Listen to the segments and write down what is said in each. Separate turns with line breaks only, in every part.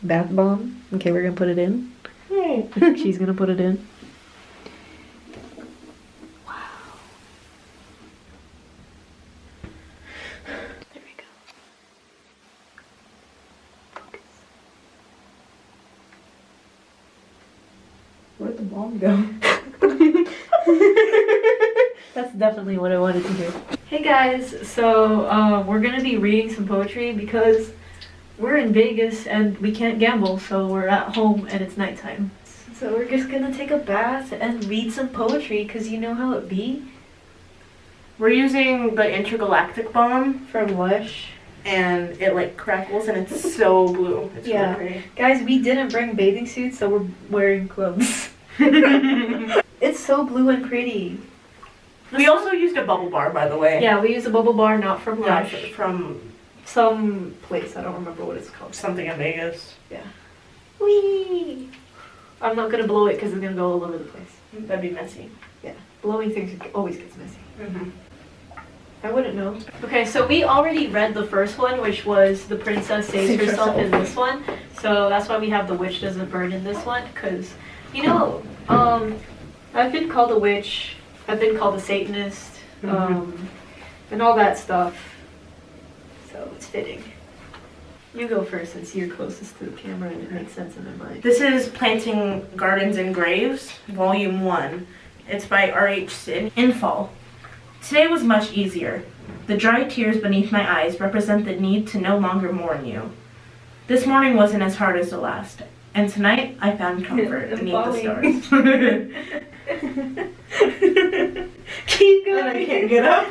bath bomb. Okay, we're gonna put it in.
Hey.
She's gonna put it in. Wow. There we go. Focus.
Where'd the bomb go?
That's definitely what I wanted to do. Hey guys, so we're gonna be reading some poetry because we're in Vegas and we can't gamble, so we're at home and it's nighttime. So we're just gonna take a bath and read some poetry because you know how it be.
We're using the Intergalactic bomb,
From Lush.
and it like crackles and it's so blue. It's
Yeah.
really pretty.
Guys, we didn't bring bathing suits, so we're wearing clothes. It's so blue and pretty.
We also used a bubble bar, by the way.
Yeah, we use a bubble bar, not from
Yeah,
Lush.
from
Some place, I don't remember what it's called.
something in Vegas.
Whee! I'm not gonna blow it because it's gonna go all over the place.
That'd be messy.
Blowing things always gets messy.
Mm-hmm.
I wouldn't know. Okay, so we already read the first one, which was the princess saves herself in this one. So that's why we have the witch doesn't burn in this one, because, you know, I've been called a witch, I've been called a Satanist, and all that stuff. So it's fitting. You go first since you're closest to the camera and it makes sense in my mind.
This is Planting Gardens and Graves, Volume 1. It's by R.H. Sin. In fall. Today was much easier. The dry tears beneath my eyes represent the need to no longer mourn you. This morning wasn't as hard as the last, and tonight I found comfort beneath the stars.
Keep going.
And I can't get up.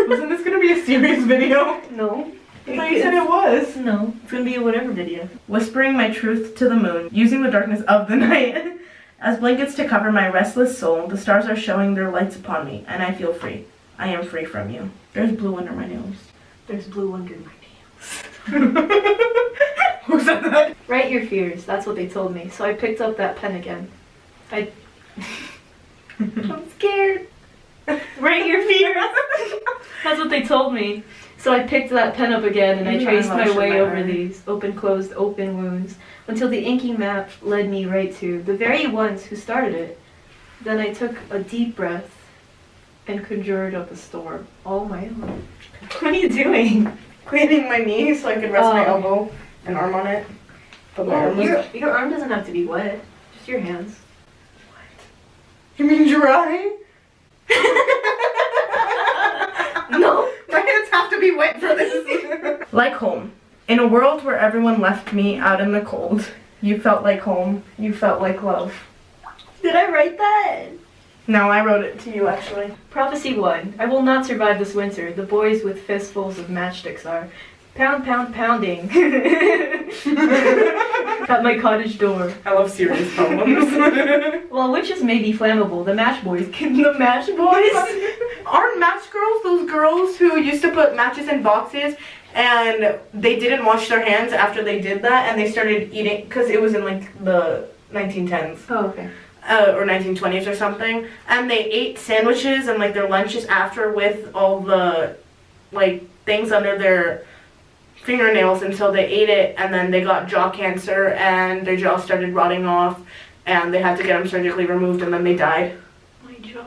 Wasn't this gonna be a serious video?
No.
I thought you said it was.
No. It's gonna be a whatever video.
Whispering my truth to the moon, using the darkness of the night as blankets to cover my restless soul. The stars are showing their lights upon me, and I feel free. I am free from you. There's blue under my nails.
There's blue under my nails.
Who said that?
Write your fears. That's what they told me. So I picked up that pen again. I'm scared. Write your fears. That's what they told me. So I picked that pen up again and I traced my way over these open, closed, open wounds until the inky map led me right to the very ones who started it. Then I took a deep breath and conjured up a storm. Oh my God. What are you doing?
Cleaning my knee so I could rest my elbow and arm on it. But my arm was...
Your arm doesn't have to be wet. Just your hands.
You mean dry?
No.
My hands have to be wet for this. Like home. In a world where everyone left me out in the cold, you felt like home. You felt like love.
Did I write that?
No, I wrote it to you actually.
Prophecy 1. I will not survive this winter. The boys with fistfuls of matchsticks are pound, pound, pounding at my cottage door.
I love serious poems.
Well, witches may be flammable. The match boys. The match boys?
Aren't match girls those girls who used to put matches in boxes and they didn't wash their hands after they did that and they started eating, because it was in like the 1910s.
Oh, okay.
Or 1920s or something, and they ate sandwiches and like their lunches after with all the like things under their fingernails until they ate it, and then they got jaw cancer and their jaw started rotting off and they had to get them surgically removed and then they died.
My jaw.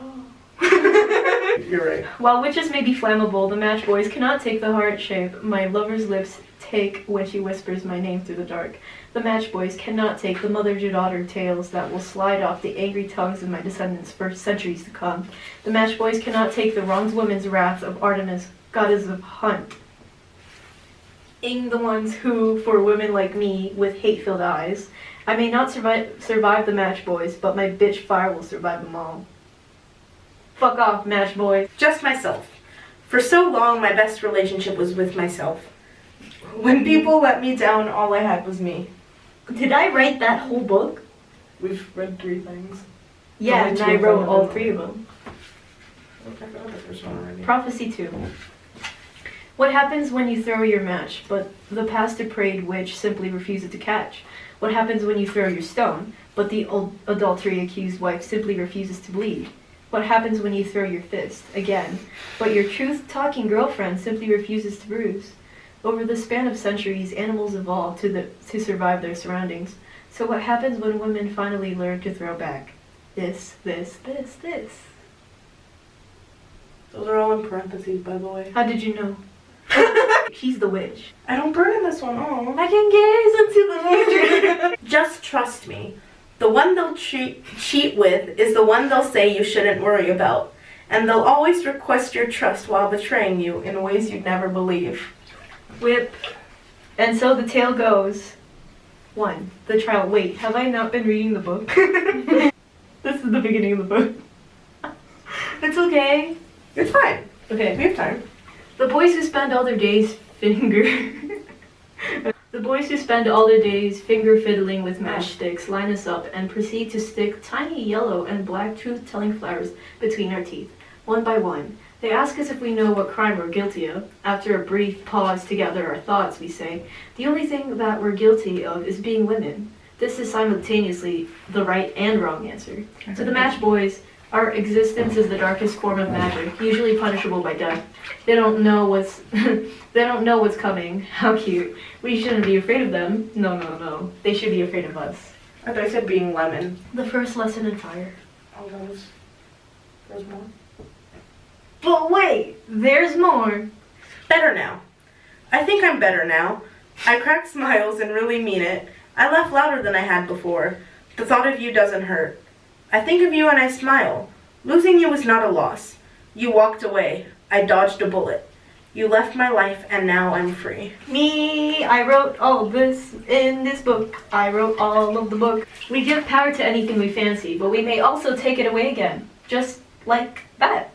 You're right.
While witches may be flammable, the match boys cannot take the heart shape my lover's lips take when she whispers my name through the dark. The match boys cannot take the mother-to-daughter tales that will slide off the angry tongues of my descendants for centuries to come. The match boys cannot take the wronged woman's wrath of Artemis, goddess of hunt. Ing the ones who, for women like me, with hate-filled eyes, I may not survive the match boys, but my bitch fire will survive them all. Fuck off, match boys.
Just myself. For so long, my best relationship was with myself. When people let me down, all I had was me.
Did I write that whole book?
We've read 3 things.
Yeah,
Only
and
2
I
of
wrote
them.
all 3 of them.
I forgot the first one already.
Prophecy 2. What happens when you throw your match, but the past-depraved witch simply refuses to catch? What happens when you throw your stone, but the adultery-accused wife simply refuses to bleed? What happens when you throw your fist, again, but your truth-talking girlfriend simply refuses to bruise? Over the span of centuries, animals evolved to survive their surroundings. So what happens when women finally learn to throw back? This.
Those are all in parentheses, by the way.
How did you know? He's the witch.
I don't burn in this one. Oh.
I can gaze into the future.
Just trust me. The one they'll cheat with is the one they'll say you shouldn't worry about. And they'll always request your trust while betraying you in ways you'd never believe.
Whip. And so the tale goes. 1. The trial. Wait, have I not been reading the book? This is the beginning of the book. It's okay.
It's fine.
Okay.
We have time.
The boys who spend all their days finger fiddling with matchsticks line us up and proceed to stick tiny yellow and black truth-telling flowers between our teeth, one by one. They ask us if we know what crime we're guilty of. After a brief pause to gather our thoughts, we say, the only thing that we're guilty of is being women. This is simultaneously the right and wrong answer. To the match boys, our existence is the darkest form of magic, usually punishable by death. They don't know what's coming. How cute. We shouldn't be afraid of them. No. They should be afraid of us.
I thought I said being lemon.
The first lesson in fire.
Oh, there's more.
But wait, there's more.
Better now. I think I'm better now. I crack smiles and really mean it. I laugh louder than I had before. The thought of you doesn't hurt. I think of you and I smile. Losing you was not a loss. You walked away. I dodged a bullet. You left my life and now I'm free.
Me, I wrote all this in this book. I wrote all of the book. We give power to anything we fancy, but we may also take it away again. Just like that.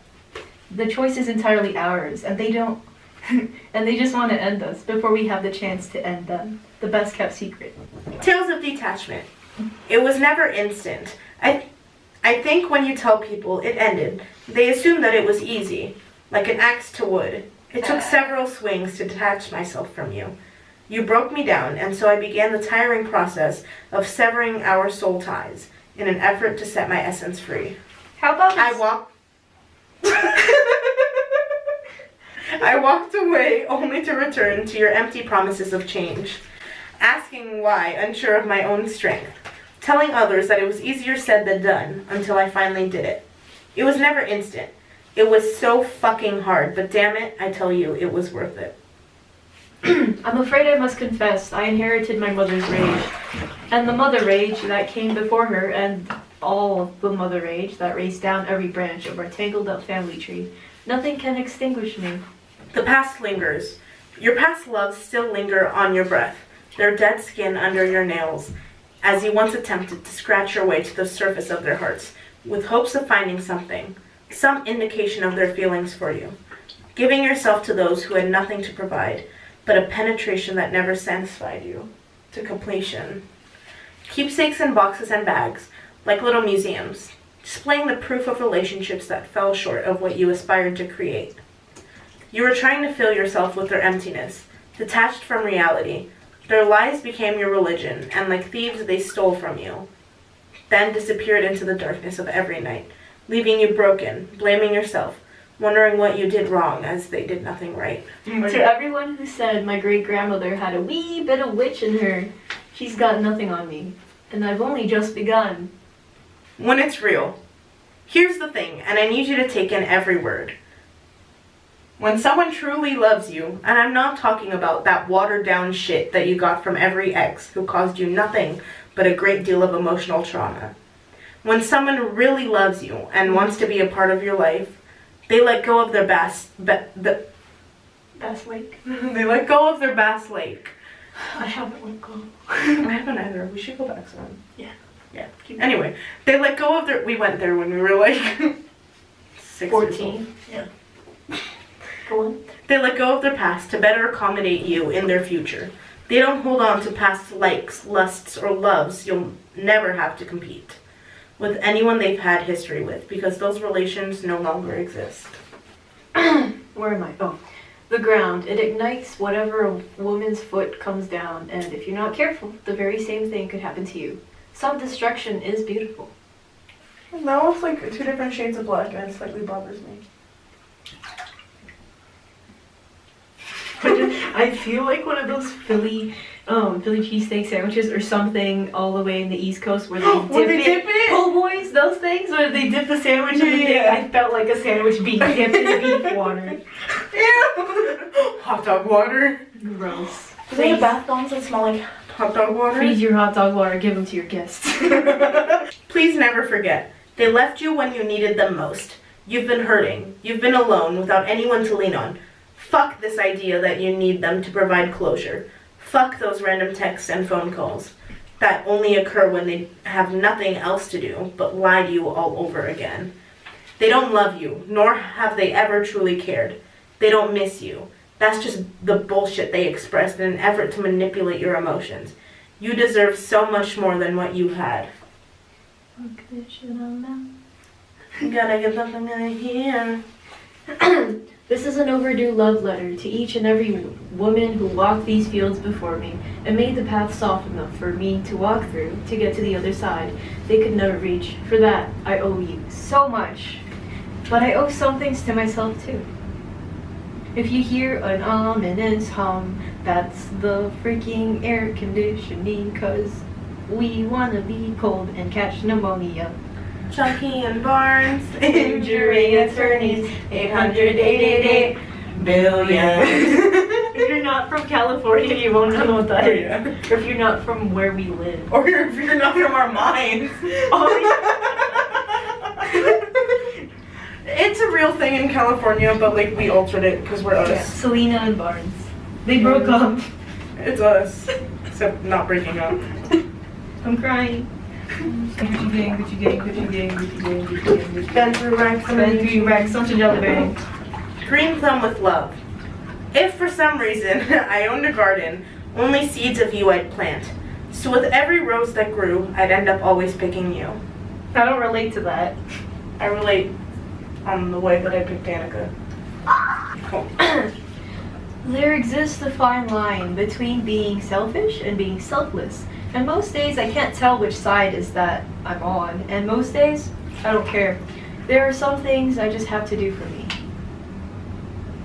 The choice is entirely ours, and they don't... and they just want to end us before we have the chance to end them. The best kept secret.
Tales of detachment. It was never instant. I think when you tell people it ended, they assume that it was easy, like an axe to wood. It took several swings to detach myself from you. You broke me down, and so I began the tiring process of severing our soul ties in an effort to set my essence free.
How about
I walked away only to return to your empty promises of change, asking why, unsure of my own strength, telling others that it was easier said than done until I finally did it. It was never instant. It was so fucking hard, but damn it, I tell you, it was worth it.
I'm afraid I must confess, I inherited my mother's rage, and the mother rage that came before her, and all the mother rage that raced down every branch of our tangled up family tree. Nothing can extinguish me.
The past lingers. Your past loves still linger on your breath, their dead skin under your nails, as you once attempted to scratch your way to the surface of their hearts, with hopes of finding something, some indication of their feelings for you, giving yourself to those who had nothing to provide, but a penetration that never satisfied you, to completion. Keepsakes in boxes and bags, like little museums, displaying the proof of relationships that fell short of what you aspired to create. You were trying to fill yourself with their emptiness, detached from reality. Their lies became your religion, and like thieves they stole from you, then disappeared into the darkness of every night, leaving you broken, blaming yourself, wondering what you did wrong as they did nothing right.
To everyone who said my great-grandmother had a wee bit of witch in her, she's got nothing on me, and I've only just begun.
When it's real. Here's the thing, and I need you to take in every word. When someone truly loves you, and I'm not talking about that watered-down shit that you got from every ex who caused you nothing but a great deal of emotional trauma. When someone really loves you and wants to be a part of your life, they let go of their Bass
Lake?
They let go of their Bass Lake.
I haven't let go.
I haven't either. We should go back soon.
Yeah.
Anyway, they let go of their... We went there when we were like...
14. Yeah. Go on.
They let go of their past to better accommodate you in their future. They don't hold on to past likes, lusts, or loves you'll never have to compete with anyone they've had history with, because those relations no longer exist.
Where am I? Oh. The ground. It ignites whatever a woman's foot comes down, and if you're not careful, the very same thing could happen to you. Self-destruction is beautiful.
Now it's like 2 different shades of black, and it slightly bothers me.
I feel like one of those Philly cheesesteak sandwiches or something all the way in the East Coast where they dip it. Po' boys, those things where they dip the sandwich in the thing. I felt like a sandwich being dipped in beef water.
Ew. Hot dog water.
Gross.
Do they have bath bombs that smell like
Hot dog water.
Freeze your hot dog water. Give them to your guests.
Please never forget, they left you when you needed them most. You've been hurting. You've been alone without anyone to lean on. Fuck this idea that you need them to provide closure. Fuck those random texts and phone calls that only occur when they have nothing else to do but lie to you all over again. They don't love you, nor have they ever truly cared. They don't miss you. That's just the bullshit they expressed in an effort to manipulate your emotions. You deserve so much more than what you had.
Fuck this shit on
Gotta get something out of here.
This is an overdue love letter to each and every woman who walked these fields before me and made the path soft enough for me to walk through to get to the other side they could never reach. For that, I owe you so much. But I owe some things to myself too. If you hear an ominous hum, that's the freaking air conditioning, 'cause we wanna be cold and catch pneumonia.
Chucky and Barnes,
Injury attorneys, 888
billion.
If you're not from California, you won't know what that is.
Yeah.
Or if you're not from where we live.
Or if you're not from our minds. It's a real thing in California, but like we altered it because we're us.
Yeah. Selena and Barnes. They broke up.
It's us. Except not breaking up.
I'm crying. Gucci gang, Gucci gang, Gucci gang, Gucci gang, Gucci gang, Gucci gang.
been through ranks
Spend 3 racks, such a jelly bang.
Green thumb with love. If for some reason I owned a garden, only seeds of you I'd plant. So with every rose that grew, I'd end up always picking you.
I don't relate to that.
I relate on the way that I picked Danica. Cool.
There exists a fine line between being selfish and being selfless. And most days I can't tell which side is that I'm on. And most days, I don't care. There are some things I just have to do for me.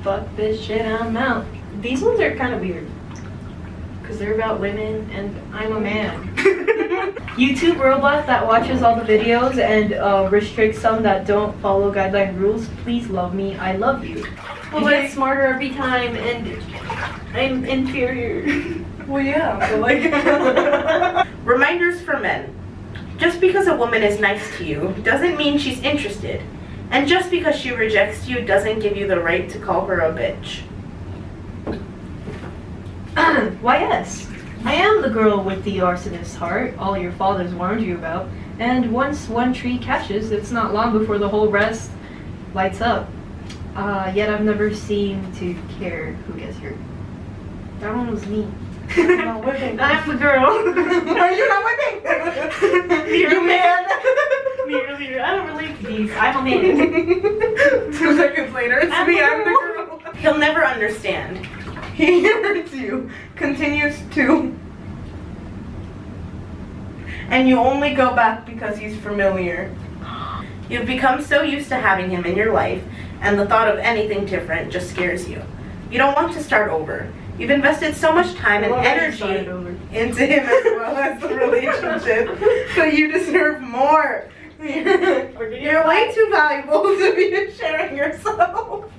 Fuck this shit, I'm out. These ones are kind of weird. Because they're about women and I'm a man. YouTube robot that watches all the videos and restricts some that don't follow guideline rules, please love me, I love you.
Well,
I get
like-
smarter every time and I'm inferior.
Well, yeah, but like.
Reminders for men. Just because a woman is nice to you doesn't mean she's interested. And just because she rejects you doesn't give you the right to call her a bitch.
Why yes, I am the girl with the arsonist's heart all your fathers warned you about. And once one tree catches, it's not long before the whole rest lights up. Yet I've never seemed to care who gets hurt. That one was me.
I'm not whipping.
I'm the girl.
Are you not whipping? You man.
Mirror. I don't relate to these. I'm a man.
2 seconds later, it's me, I'm the girl.
He'll never understand.
He hurts you, continues to. And you only go back because he's familiar.
You've become so used to having him in your life, and the thought of anything different just scares you. You don't want to start over. You've invested so much time and energy into him as well as the relationship, so you deserve more. You're way too valuable to be sharing yourself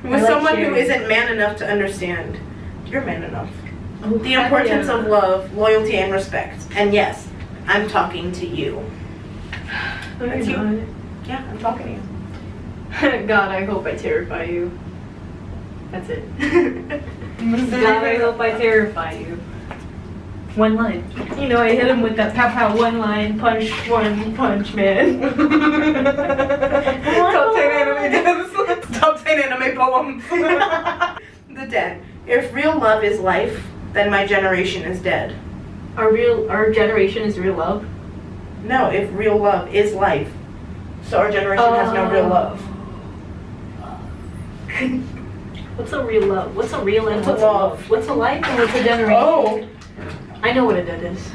with
like
someone who
sharing.
isn't man enough to understand. You're man enough.
Oh,
The importance of love, loyalty, and respect. And yes, I'm talking to you.
That's
you. Yeah, I'm talking to you.
God, I hope I terrify you. That's it. God, I hope I terrify you. One line. You know, I hit him with that pow pow one line, punch, one punch, man.
Top 10 anime deaths. Top 10 anime poems.
The dead. If real love is life, then my generation is dead.
Our generation is real love.
No, if real love is life. So our generation has no real love.
What's a real love? What's a real and
What's a love?
What's a life and what's a generation?
Oh.
I know what a dead is.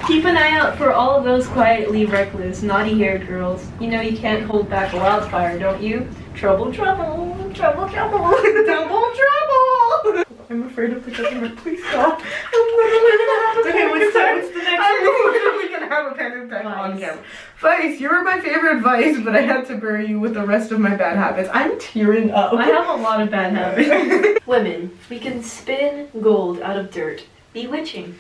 Keep an eye out for all of those quietly reckless, naughty-haired girls. You know you can't hold back a wildfire, don't you? Trouble, trouble, trouble, trouble, double trouble. I'm afraid of the government. Please stop. I'm literally gonna have a panic attack.
What's the next
I'm
literally gonna have a panic attack on camera. Vice, you were my favorite Vice, but I had to bury you with the rest of my bad habits. I'm tearing up.
I have a lot of bad habits. Women, we can spin gold out of dirt. Bewitching.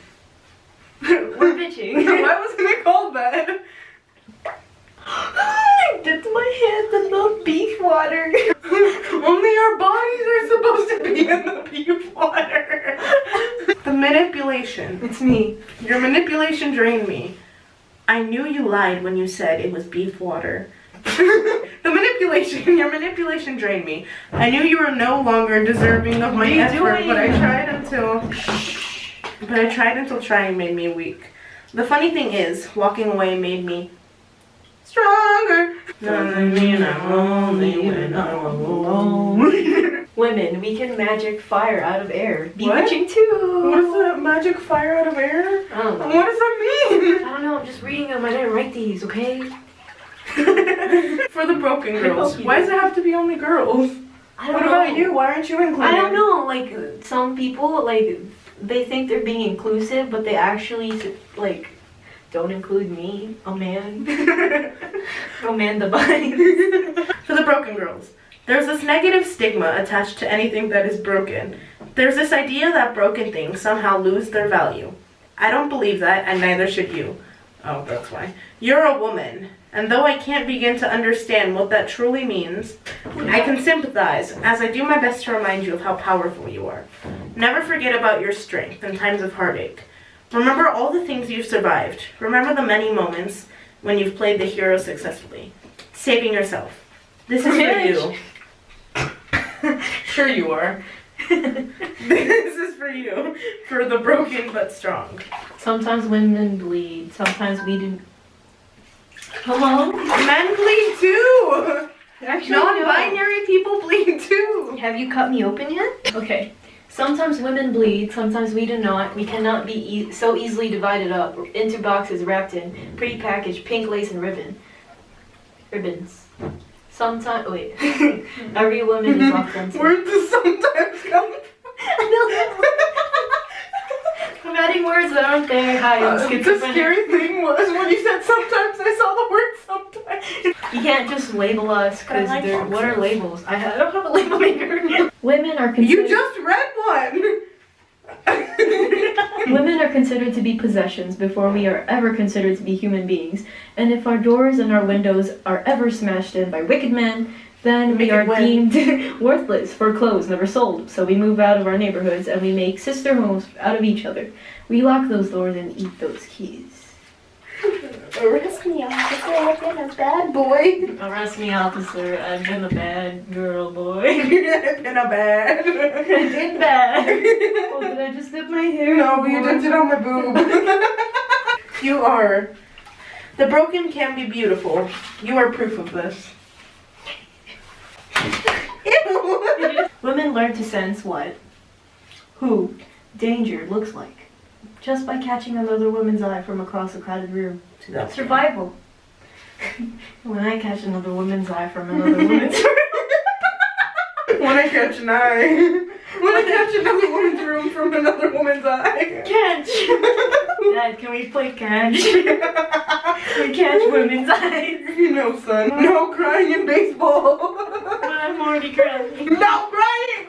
We're bitching.
Why wasn't it called that?
I dipped my hand in the beef water.
Only our bodies are supposed to be in the beef water. The manipulation.
It's me.
Your manipulation drained me. I knew you lied when you said it was beef water. Your manipulation drained me. I knew you were no longer deserving of my effort, but I tried until trying made me weak. The funny thing is, walking away made me stronger. Doesn't mean I'm lonely when I'm alone.
Women, we can magic fire out of air.
What?
Bewitching too.
What is that magic fire out of air?
I don't know.
What does that mean?
I don't know, I'm just reading them. I didn't write these, okay?
For the broken girls. Why does it have to be only girls?
I don't
What
know.
about you? Why aren't you included?
I don't know, like, some people, like, they think they're being inclusive, but they actually, like, don't include me, a man. Amanda Bynes.
For the broken girls. There's this negative stigma attached to anything that is broken. There's this idea that broken things somehow lose their value. I don't believe that, and neither should you. Oh, that's why. You're a woman, and though I can't begin to understand what that truly means, I can sympathize as I do my best to remind you of how powerful you are. Never forget about your strength in times of heartache. Remember all the things you've survived. Remember the many moments when you've played the hero successfully. Saving yourself. This is for you.
Sure you are.
This is for you. For the broken but strong.
Sometimes women bleed, sometimes we do. Hello?
Men bleed too!
Actually,
Non-binary people bleed too!
Have you cut me open yet? Okay. Sometimes women bleed, sometimes we do not. We cannot be so easily divided up into boxes wrapped in pre-packaged pink lace and ribbons. Sometimes, wait. Every woman is authentic.
Where does sometimes come
I'm adding words that aren't there. Hi, I'm
The
schizophrenic.
scary thing was when you said sometimes, I saw the word sometimes.
You can't just label us
But I
because
like
what are
boxes.
labels? I don't have a label maker. Women are considered.
You just read one!
Women are considered to be possessions before we are ever considered to be human beings. And if our doors and our windows are ever smashed in by wicked men, then we
Make
are
it win.
deemed worthless for clothes never sold. So we move out of our neighborhoods and we make sister homes out of each other. We lock those doors and eat those keys.
Arrest me, officer, I've been a bad boy.
Arrest me, officer. I've been a bad girl, boy.
I've been a bad.
I did bad. Oh, did I just dip my hair?
No, you did it on my boob. You are. The broken can be beautiful. You are proof of this. Ew.
Women learn to sense what? Who? Danger looks like. Just by catching another woman's eye from across a crowded room. Survival. When I catch another woman's eye from another woman's
When I catch an eye. When I catch another woman's room from another woman's eye.
Catch! Dad, can we play catch? We catch women's eyes.
No, son. No crying in baseball.
But I'm already crying.
No crying!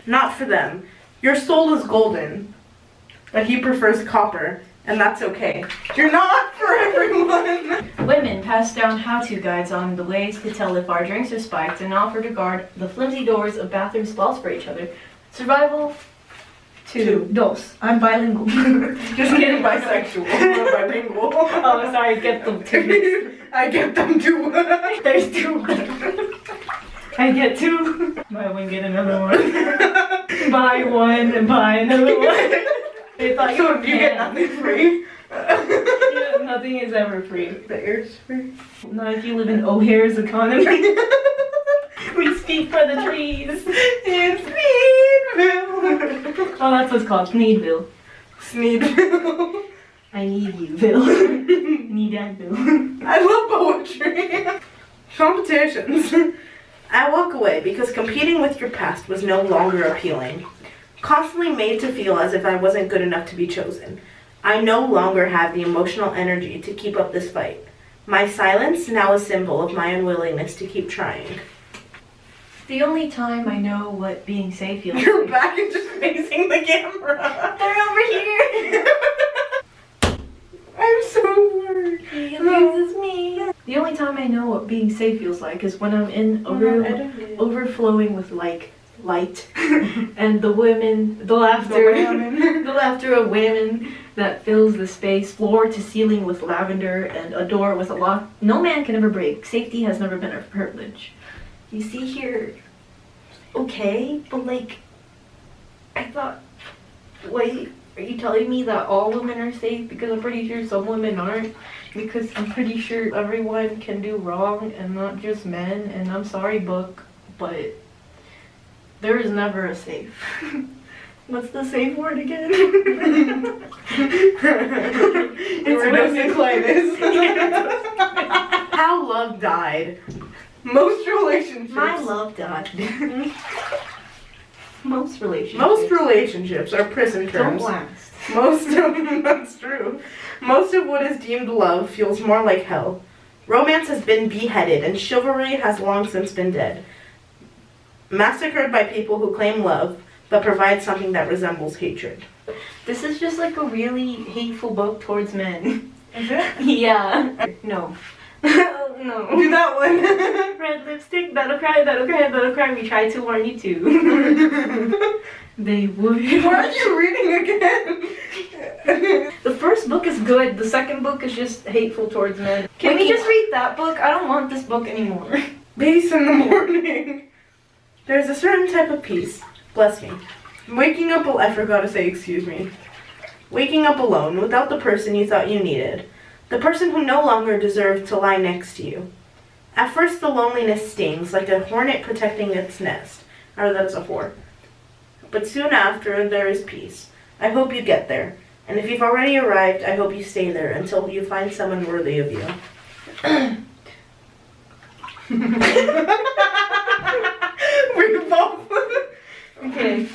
Not for them. Your soul is golden. But he prefers copper, and that's okay. You're not for everyone!
Women pass down how-to guides on the ways to tell if our drinks are spiked and offer to guard the flimsy doors of bathroom stalls for each other. Survival.
Two.
Dos. I'm bilingual.
Just kidding, bisexual. Not bilingual.
Oh, sorry, get them two.
I get them too.
There's two. I get two. Buy one, get another one. Buy one and buy another one. They thought
So you get nothing free?
Yeah, nothing is ever free.
The air's free.
Not if you live in O'Hare's economy. We speak for the trees.
It's Speedville.
Oh, that's what's called Sneedville.
Sneedville.
I need you, Bill. I need that, Bill.
I love poetry. Competitions. I walk away because competing with your past was no longer appealing. Constantly made to feel as if I wasn't good enough to be chosen. I no longer have the emotional energy to keep up this fight. My silence now a symbol of my unwillingness to keep trying.
The only time I know what being safe feels
You're
like.
back and just facing the camera.
They're over here.
I'm so worried.
This is me. The only time I know what being safe feels like is when I'm in a room overflowing with like light and the laughter of women that fills the space, floor to ceiling with lavender and a door with a lock no man can ever break. Safety has never been a privilege. You see here, okay, but like, I thought, wait, are you telling me that all women are safe? Because I'm pretty sure some women aren't. Because I'm pretty sure everyone can do wrong and not just men. And I'm sorry, book, but there is never a safe. What's the safe word again?
It's How love died. Most relationships.
My love died. Most relationships.
Most relationships are prison
don't
terms.
last.
That's true. Most of what is deemed love feels more like hell. Romance has been beheaded and chivalry has long since been dead. Massacred by people who claim love, but provide something that resembles hatred.
This is just like a really hateful book towards men.
Is it?
Yeah. No. No.
Do that one.
Red lipstick, that'll cry, that'll cry, that'll cry. We tried to warn you too. They would.
Why are you reading again?
The first book is good. The second book is just hateful towards men. Can we just read that book? I don't want this book anymore.
Peace in the morning. There's a certain type of peace. Bless me. Waking up, I forgot to say excuse me. Waking up alone without the person you thought you needed. The person who no longer deserved to lie next to you. At first the loneliness stings like a hornet protecting its nest. Or that is a whore. But soon after, there is peace. I hope you get there. And if you've already arrived, I hope you stay there until you find someone worthy of you. We both.
Okay.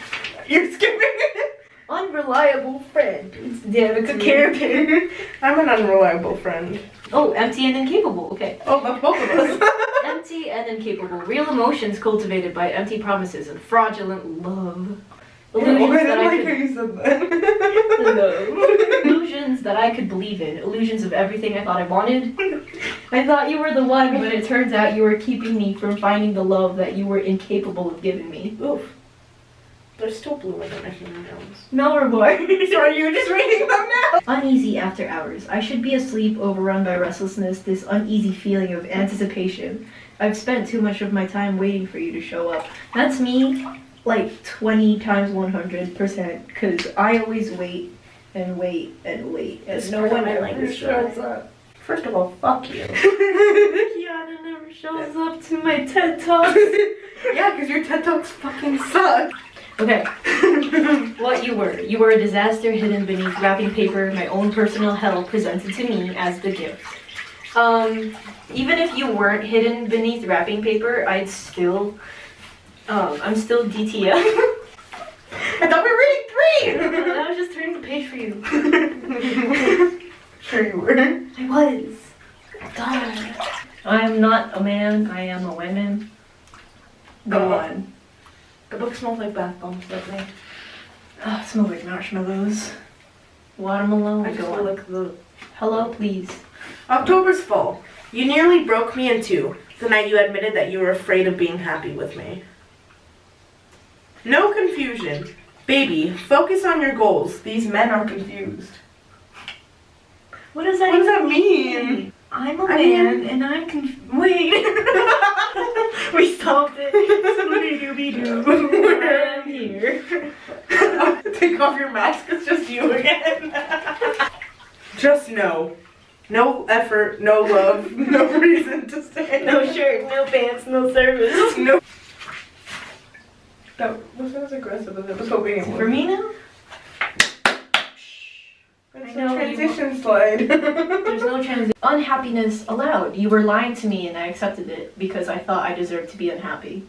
You're skipping it.
Unreliable friend. It's Danica Carabin.
I'm an unreliable friend.
Oh, empty and incapable. Okay.
Oh, that's both of us.
Empty and incapable. Real emotions cultivated by empty promises and fraudulent love. Illusions that I could
you said that.
love. Illusions that I could believe in. Illusions of everything I thought I wanted. I thought you were the one, but it turns out you were keeping me from finding the love that you were incapable of giving me.
Oof. They're still blue in my fingernails.
No reward.
Sorry, you're just reading them now.
Uneasy after hours. I should be asleep, overrun by restlessness, this uneasy feeling of anticipation. I've spent too much of my time waiting for you to show up. That's me, like 20 times 100%, because I always wait and wait and wait, and
This
no
part of
one
my
ever
language
shows up.
First of all, fuck you.
Kiana never shows up to my TED Talks.
Yeah, because your TED Talks fucking suck.
Okay. What you were. You were a disaster hidden beneath wrapping paper, my own personal hell presented to me as the gift. Even if you weren't hidden beneath wrapping paper, I'm still DTF.
I thought we were reading 3!
I was just turning the page for you.
Sure you were.
I was. God. I am not a man, I am a woman. Go on.
The book smells like bath bombs, doesn't it?
Oh, it smells like marshmallows. Watermelon.
I just
Go
feel
on.
like the...
Hello, please.
October's fall. You nearly broke me in two the night you admitted that you were afraid of being happy with me. No confusion. Baby, focus on your goals. These men are confused.
What does that
What does
even
that mean?
I'm a
I
man
mean-
and I'm wait. We solved it. I'm here.
Take off your mask, it's just you again. Just know. No effort, no love, no reason to stay.
No shirt, no pants, no service.
No. That wasn't as aggressive as I was hoping it
For
would.
me now? I know you-
Transition slide.
There's no unhappiness allowed. You were lying to me and I accepted it because I thought I deserved to be unhappy.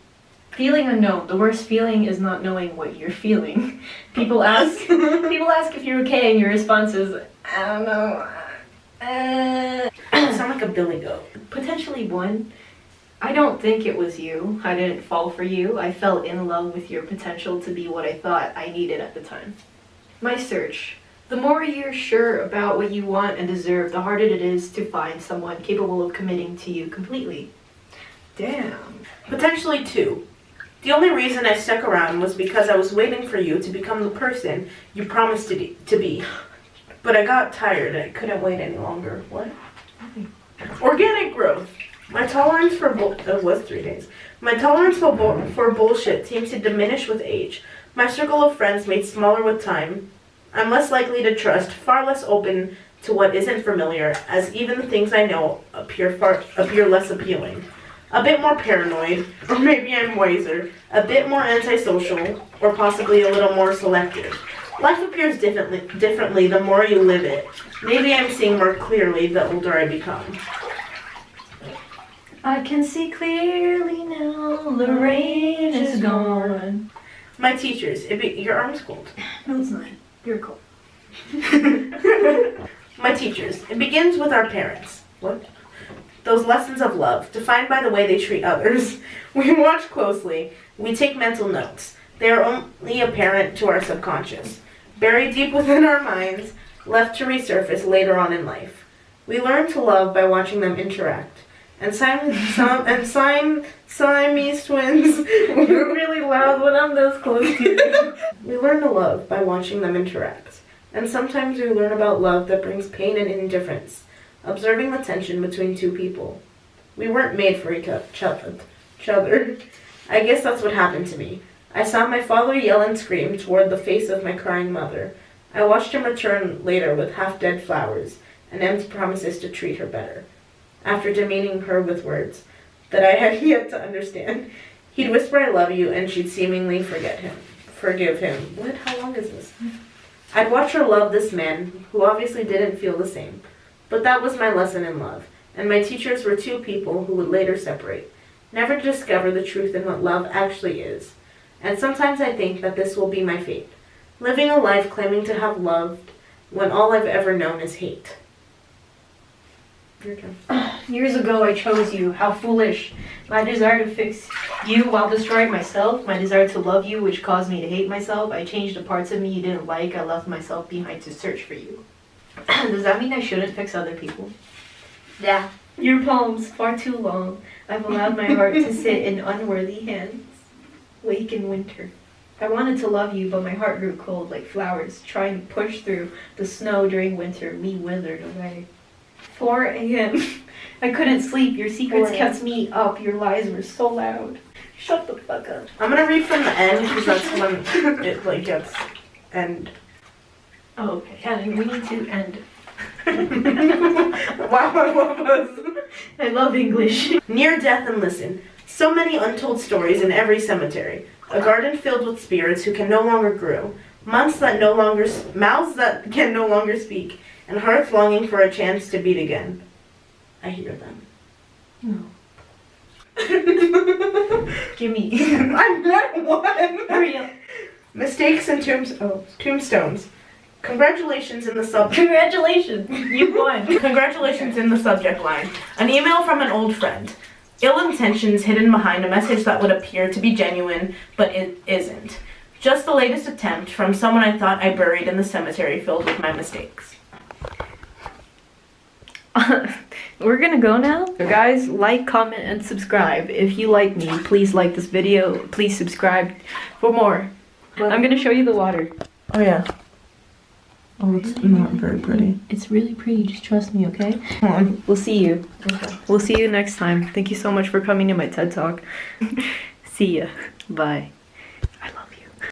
Feeling unknown. The worst feeling is not knowing what you're feeling. People ask if you're okay and your response is, I don't know.
You sound like a billy goat.
Potentially one. I don't think it was you. I didn't fall for you. I fell in love with your potential to be what I thought I needed at the time. My search. The more you're sure about what you want and deserve, the harder it is to find someone capable of committing to you completely. Damn.
Potentially two. The only reason I stuck around was because I was waiting for you to become the person you promised to be. But I got tired and I couldn't wait any longer. What? Organic growth. My tolerance for it was 3 days. My tolerance for bullshit seems to diminish with age. My circle of friends made smaller with time. I'm less likely to trust, far less open to what isn't familiar, as even the things I know appear less appealing. A bit more paranoid, or maybe I'm wiser. A bit more antisocial, or possibly a little more selective. Life appears differently the more you live it. Maybe I'm seeing more clearly the older I become.
I can see clearly now, the rain is gone.
My teachers, your arm's cold.
No, it's not. You're cool.
My teachers, it begins with our parents. What? Those lessons of love, defined by the way they treat others. We watch closely. We take mental notes. They are only apparent to our subconscious, buried deep within our minds, left to resurface later on in life. We learn to love by watching them interact. And Siamese twins.
You're really loud when I'm this close to you.
We learn to love by watching them interact. And sometimes we learn about love that brings pain and indifference, observing the tension between two people. We weren't made for each other. I guess that's what happened to me. I saw my father yell and scream toward the face of my crying mother. I watched him return later with half-dead flowers and empty promises to treat her better. After demeaning her with words that I had yet to understand, he'd whisper I love you and she'd seemingly forgive him. What? How long is this? I'd watch her love this man, who obviously didn't feel the same. But that was my lesson in love, and my teachers were two people who would later separate, never to discover the truth in what love actually is. And sometimes I think that this will be my fate, living a life claiming to have loved when all I've ever known is hate. Your turn.
Years ago, I chose you. How foolish. My desire to fix you while destroying myself. My desire to love you, which caused me to hate myself. I changed the parts of me you didn't like. I left myself behind to search for you. Does that mean I shouldn't fix other people?
Yeah.
Your poem's far too long. I've allowed my heart to sit in unworthy hands. Wake in winter. I wanted to love you, but my heart grew cold like flowers. Trying to push through the snow during winter, me withered away. 4 a.m. I couldn't sleep. Your secrets kept me up. Your lies were so loud. Shut the fuck up.
I'm gonna read from the end because that's when it gets end.
Oh, okay. And we need to end.
Wow, I love us.
I love English.
Near death and listen. So many untold stories in every cemetery. A garden filled with spirits who can no longer grow. Mouths that can no longer speak. And hearts longing for a chance to beat again. I hear them.
No. Gimme.
I'm not one.
Hurry up.
Mistakes and tombstones. Congratulations in the subject.
Congratulations. You won.
Congratulations in the subject line. An email from an old friend. Ill intentions hidden behind a message that would appear to be genuine, but it isn't. Just the latest attempt from someone I thought I buried in the cemetery filled with my mistakes.
We're gonna go now. So guys, like, comment, and subscribe. If you like me, please like this video. Please subscribe for more. I'm gonna show you the water.
Oh yeah. Oh, it's not very pretty.
It's really pretty. Just trust me, okay?
Come on.
We'll see you.
Okay.
We'll see you next time. Thank you so much for coming to my TED Talk. See ya. Bye.